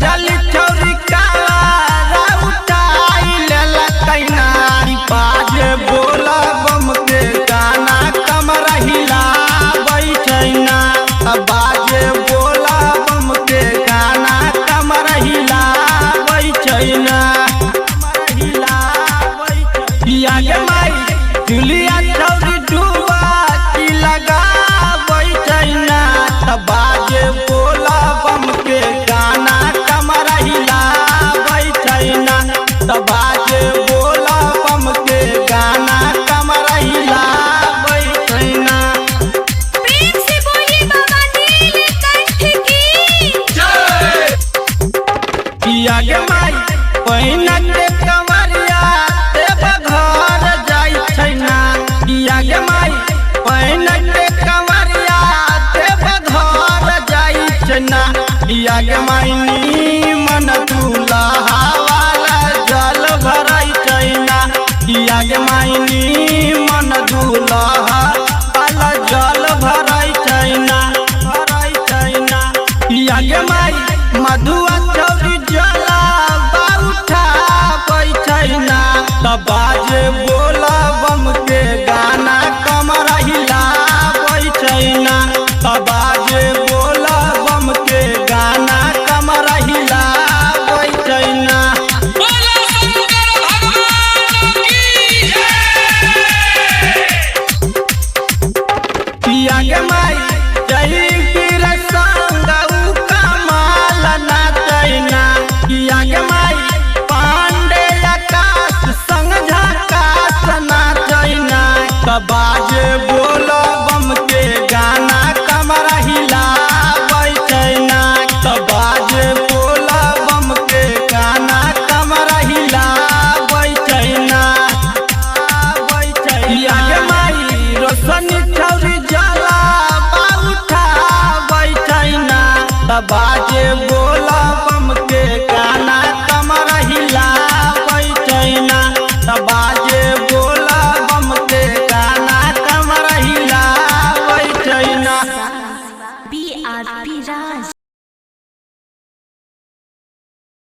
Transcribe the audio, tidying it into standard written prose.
गजली छौरी काला उठाई लेला कैना बाजे बोला बम के गाना कमर हिलाबै छैना बाजे बोला बम के गाना कमर हिलाबै छैना आगे माई चुलिया छौरी डूबा की लगाबै छैना बाजे बोला बम के गाना कमर हिलाबै छैना बाजे बोला बम के गाना कमर हिलाबै छैना। प्रेम से बोलिए बाबा नीलकंठ की जय। आगे माई पहिना के कमरिया देव घर जाई छैना आगे माई पहिना के कमरिया देव घर जाई छैना आगे माई मन दूल्हा वाला जल भराई छैना आगे माई मन दूल्हा वाला जल भराई छैना आगे माई मधुआ छौरी जला उठा छैना बाजे बोला बम के गाना कमर हिलाबै छैना बाजे बोला बम के गाना कमर हिलाबै छैना। बोलो शंकर भगवान की जय। आगे माई जही गिर संग कमाल नाचैना आगे माई पांडे आकाश संग झकास नाचैना बाजे